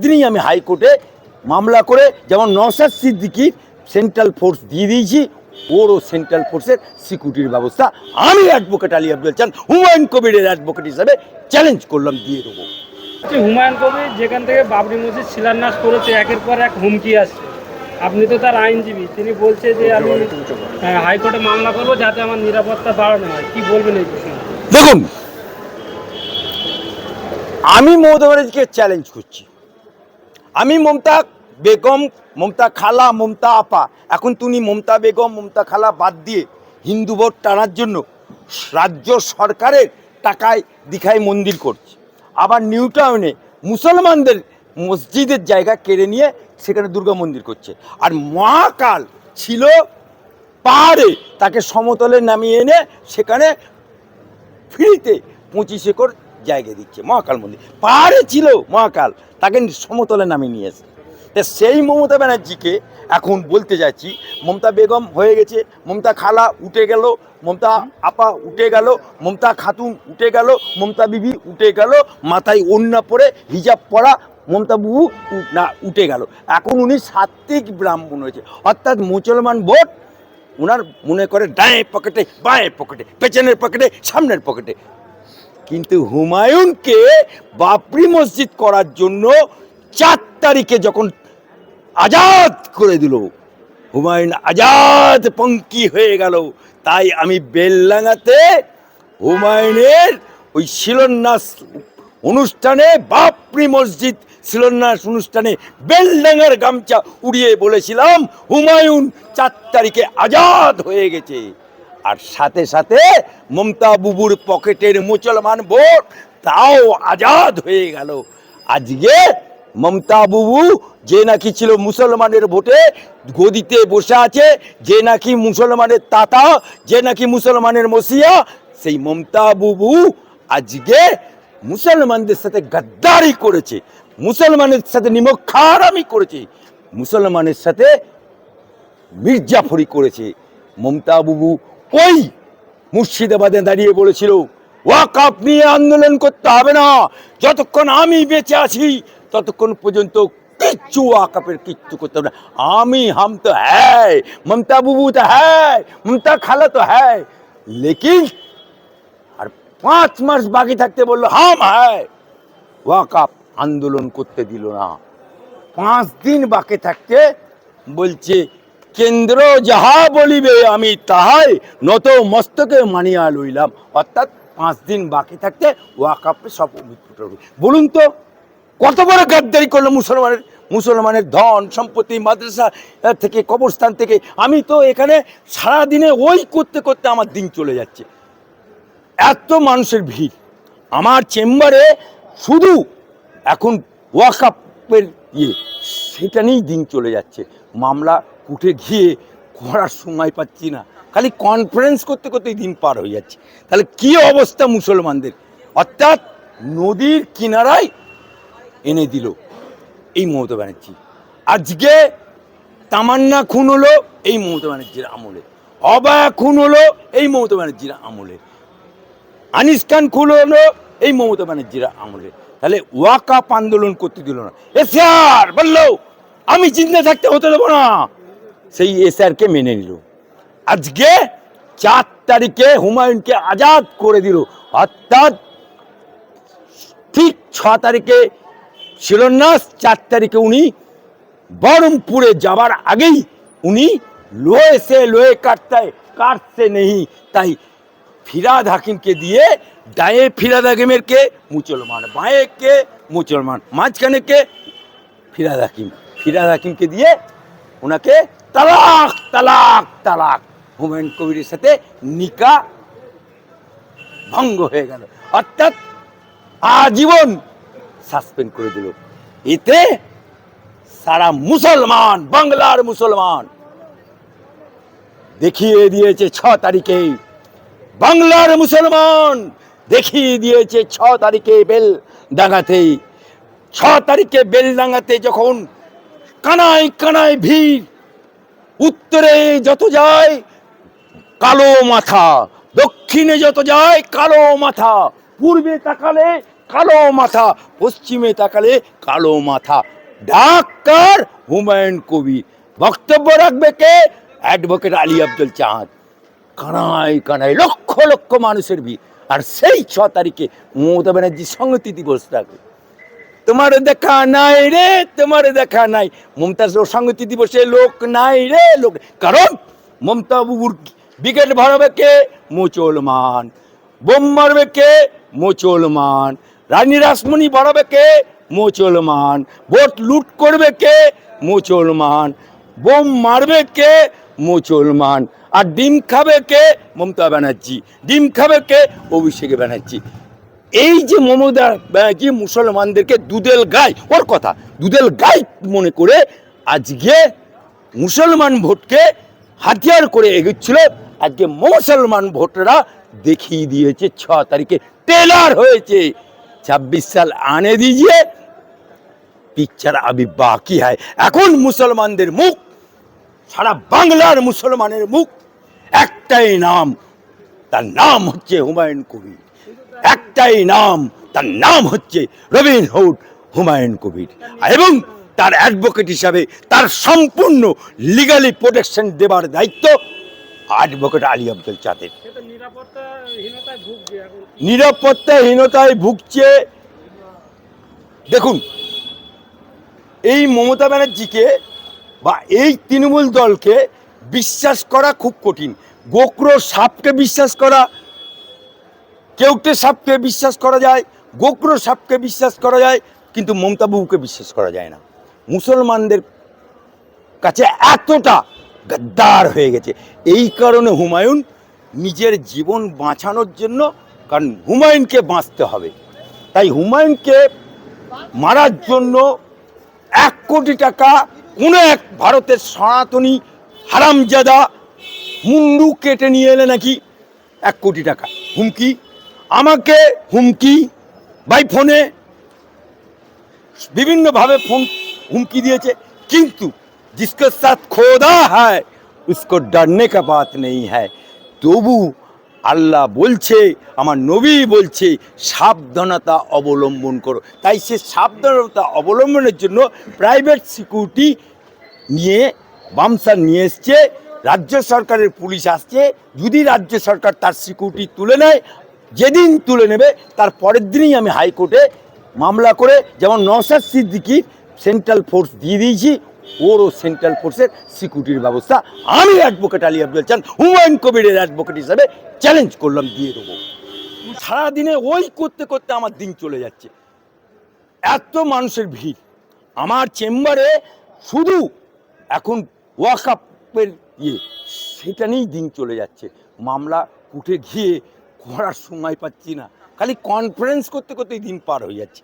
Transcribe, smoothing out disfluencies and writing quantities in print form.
দিনই আমি হাইকোর্টে মামলা করে যেমন নওশাদ সিদ্দিকীর সেন্ট্রাল ফোর্স দিয়ে দিয়েছি, ওরও সেন্ট্রাল ফোর্সের সিকিউরিটির ব্যবস্থা আমি অ্যাডভোকেট আলী আব্দুল চান হুমায়ুন কবিরের অ্যাডভোকেট হিসাবে চ্যালেঞ্জ করলাম, দিয়ে দেবো। হুমায়ুন কবির যেখান থেকে বাবরি মসজিদ শিলান্যাস করেছে, একের পর এক হুমকি আসছে। আপনি তো তার আইনজীবী, তিনি বলছে যে আমি হাইকোর্টে মামলা করবো যাতে আমার নিরাপত্তা বাড়ানো হয়। কি বলবেন এই বিষয়ে? দেখুন, আমি মমতা ব্যানার্জিকে চ্যালেঞ্জ করছি। আমি মমতা বেগম, মমতা খালা, মমতা আপা, এখন তুমি মমতা বেগম, মমতা খালা বাদ দিয়ে হিন্দু ভোট টানার জন্য রাজ্য সরকারের টাকায় দীঘায় মন্দির করছে, আবার নিউ টাউনে মুসলমানদের মসজিদের জায়গা কেড়ে নিয়ে সেখানে দুর্গা মন্দির করছে। আর মহাকাল ছিল পাহাড়ে, তাকে সমতলে নামিয়ে এনে সেখানে ফ্রিতে 25 একর জায়গা দিচ্ছে। মহাকাল মন্দির পাহাড়ে ছিল, মহাকাল তাকে সমতলে নামিয়ে নিয়ে এসে। তা সেই মমতা ব্যানার্জিকে এখন বলতে যাচ্ছি, মমতা বেগম হয়ে গেছে, মমতা খালা উঠে গেল, মমতা আপা উঠে গেল, মমতা খাতুন উঠে গেল, মমতা বিবি উঠে গেল, মাথায় ওড়না পরে হিজাব পরা মমতা বুবু না উঠে গেল। এখন উনি সাত্ত্বিক ব্রাহ্মণ হয়েছে, অর্থাৎ মুসলমান ভোট ওনার মনে করে ডায়ে পকেটে, বাঁয়ে পকেটে, পেছনের পকেটে, সামনের পকেটে। কিন্তু হুমায়ুনকে বাবরি মসজিদ করার জন্য 4 তারিখে যখন আজাদ করে দিল, হুমায়ুন আজাদ পঙ্কি হয়ে গেল। তাই আমি বেলডাঙাতে হুমায়ুনের ওই শিলান্যাস অনুষ্ঠানে, বাবরি মসজিদ শিলান্যাস অনুষ্ঠানে বেলডাঙার গামছা উড়িয়ে বলেছিলাম হুমায়ুন 4 তারিখে আজাদ হয়ে গেছে। আর সাথে সাথে মমতা বুবুর পকেটের মুসলমান ভোট তাও আজাদ হয়ে গেল। আজকে মমতা বুবু যে নাকি ছিল মুসলমানের ভোটে গদিতে বসে আছে, যে নাকি মুসলমানের তাতা, যে নাকি মুসলমানের মসিয়া, সেই মমতা বুবু আজকে মুসলমানদের সাথে গাদ্দারি করেছে, মুসলমানের সাথে নিমকহারামি করেছে, মুসলমানের সাথে মির্জাফরি করেছে। মমতা বুবু ওই মুর্শিদাবাদে দাঁড়িয়ে বলেছিল ওয়াকফ নিয়ে আন্দোলন করতে হবে না, যতক্ষণ আমি বেঁচে আছি ততক্ষণ পর্যন্ত কিচ্ছু ওয়াকফের কিচ্ছু করতে হবে না। আমি হাম তো হ্যায়, মমতা বুবু তো হ্যায়, মমতা খালা তো হ্যায়, লেকিন আর 5 মাস বাকি থাকতে বললো হাম হ্যায়, ওয়াকফ আন্দোলন করতে দিল না। 5 দিন বাকি থাকতে বলছে কেন্দ্র যাহা বলিবে আমি তাহাই নত মস্তকে মানিয়া লইলাম। অর্থাৎ 5 দিন বাকি থাকতে ওয়াকফে সব উঠে। বলুন তো কত বড় গাদ্দারি করলো মুসলমানের ধন সম্পত্তি, মাদ্রাসা থেকে, কবরস্থান থেকে। আমি তো এখানে সারাদিনে ওই করতে করতে আমার দিন চলে যাচ্ছে। এত মানুষের ভিড় আমার চেম্বারে, শুধু এখন ওয়াকফের সেটা নিয়েই দিন চলে যাচ্ছে। মামলা উঠে গিয়ে করার সময় পাচ্ছি না, খালি কনফারেন্স করতে করতেই দিন পার হয়ে যাচ্ছে। তাহলে কি অবস্থা মুসলমানদের? অর্থাৎ নদীর কিনারায় এনে দিল এই মমতা ব্যানার্জি। আজকে তামান্না খুন হলো এই মমতা ব্যানার্জির আমলে, অবায়া খুন হলো এই মমতা ব্যানার্জির আমলে, আনিস খান খুন হলো এই মমতা ব্যানার্জির আমলে। তাহলে ওয়াকফ আন্দোলন করতে দিল না। এসআর বললো আমি চিন্তা থাকতে হতে দেবো না, সেই এসআরকে মেনে নিল। আজকে 4 তারিখে হুমায়ুনকে আজাদ করে দিল। অর্থাৎ ঠিক 6 তারিখে শিলান্যাস, 4 তারিখে উনি বহরমপুরে যাবার আগেই উনি লোহে সে লোহে কাটতে নেই। তাই ফিরাদ হাকিমকে দিয়ে, ডায়ে ফিরাদ হাকিমের কে মুসলমান, বাঁয়ে কে মুসলমান, মাঝখানে কে ফিরাদ হাকিমকে দিয়ে ওনাকে তালাক তালাক তালাক, হুমায়ুন কবিরের সাথে নিকা ভঙ্গ হয়ে গেল। অর্থাৎ আজীবন সাসপেন্ড করে দিল। এতে সারা মুসলমান, বাংলার মুসলমান দেখিয়ে দিয়েছে 6 তারিখে, বাংলার মুসলমান দেখিয়ে দিয়েছে 6 তারিখে বেলডাঙাতে। 6 তারিখে বেলডাঙাতে যখন কানায় কানায় ভিড়, উত্তরে যত যায় কালো মাথা, দক্ষিণে যত যায় কালো মাথা, পূর্বে তাকালে কালো মাথা, পশ্চিমে তাকালে কালো মাথা। ডাক্তার হুমায়ুন কবির। বক্তব্য রাখবে কে? অ্যাডভোকেট আলী আব্দুল চাঁদ। কানায় কানায় লক্ষ লক্ষ মানুষের ভিড়। আর সেই 6 তারিখে মমতা ব্যানার্জির সংহতি দিবস থাকবে। তোমার দেখা নাই রে, তোমার দেখা নাই। মমতার সংহতি দিবসে লোক নাই রে, লোক। কারণ মমতা বাবুর ব্রিগেড ভরাবে কে? মুসলমান। বোম মারবে কে? মুসলমান। রানী রাসমণি ভরাবে কে? মুসলমান। ভোট লুট করবে কে? মুসলমান। বোম মারবে কে? মুসলমান। আর ডিম খাবে কে? মমতা ব্যানার্জি। ডিম খাবে কে? অভিষেক ব্যানার্জি। এই যে মমতা ব্যানার্জি মুসলমানদেরকে দুধেল গাই, ওর কথা দুধেল গাই মনে করে আজকে মুসলমান ভোটকে হাতিয়ার করে এগোচ্ছিল। আজকে মুসলমান ভোটরা দেখিয়ে দিয়েছে 6 তারিখে টেলার হয়েছে। 26 সাল আনে দিজিয়ে, পিকচার আবি বাকি হয়। এখন মুসলমানদের মুখ, সারা বাংলার মুসলমানের মুখ একটাই নাম, তার নাম হচ্ছে হুমায়ুন কবির। একটাই নাম, তার নাম হচ্ছে রবিন হুড হুমায়ুন কবির। এবং তার অ্যাডভোকেট হিসাবে তার সম্পূর্ণ লিগালি প্রোটেকশন দেবার দায়িত্ব অ্যাডভোকেট আলী আব্দুল চাঁদের। সে তো নিরাপত্তাহীনতায় ভুগছে এখন। নিরাপত্তাহীনতায় ভুগছে। দেখুন, এই মমতা ব্যানার্জিকে বা এই তৃণমূল দলকে বিশ্বাস করা খুব কঠিন। গোকরো সাপকে বিশ্বাস করা, কেউটে সাপকে বিশ্বাস করা যায়, গোকরো সাপকে বিশ্বাস করা যায়, কিন্তু মমতা বাবুকে বিশ্বাস করা যায় না। মুসলমানদের কাছে এতটা গাদ্দার হয়ে গেছে। এই কারণে হুমায়ুন নিজের জীবন বাঁচানোর জন্য, কারণ হুমায়ুনকে বাঁচতে হবে, তাই হুমায়ুনকে মারার জন্য 1 কোটি টাকা কোনো এক ভারতের সনাতনী হারামজাদা মুন্ডু কেটে নিয়ে এলে নাকি 1 কোটি টাকা হুমকি, আমাকে হুমকি বাই ফোনে বিভিন্নভাবে ফোন হুমকি দিয়েছে। কিন্তু जिसके साथ खोदा है उसको डरने का बात नहीं है। তবু আল্লাহ বলছে, আমার নবী বলছে সাবধানতা অবলম্বন করো। তাই সে সাবধানতা অবলম্বনের জন্য প্রাইভেট সিকিউরিটি নিয়ে বামসার নিয়ে এসছে। রাজ্য সরকারের পুলিশ আসছে। যদি রাজ্য সরকার তার সিকিউরিটি তুলে নেয়, যেদিন তুলে নেবে তার পরের দিনই আমি হাইকোর্টে মামলা করে, যেমন নওশাদ সিদ্দিকীর সেন্ট্রাল ফোর্স দিয়ে দিয়েছি, ওরও সেন্ট্রাল ফোর্সের সিকিউরিটির ব্যবস্থা আমি অ্যাডভোকেট আলী আব্দুল চাঁদ হুমায়ুন কবিরের অ্যাডভোকেট হিসাবে চ্যালেঞ্জ করলাম, দিয়ে দেবো। সারাদিনে ওই করতে করতে আমার দিন চলে যাচ্ছে। এত মানুষের ভিড় আমার চেম্বারে, শুধু এখন ওয়াকআপের সেটা নিয়েই দিন চলে যাচ্ছে। মামলা উঠে গিয়ে করার সময় পাচ্ছি না, খালি কনফারেন্স করতে করতেই দিন পার হয়ে যাচ্ছে।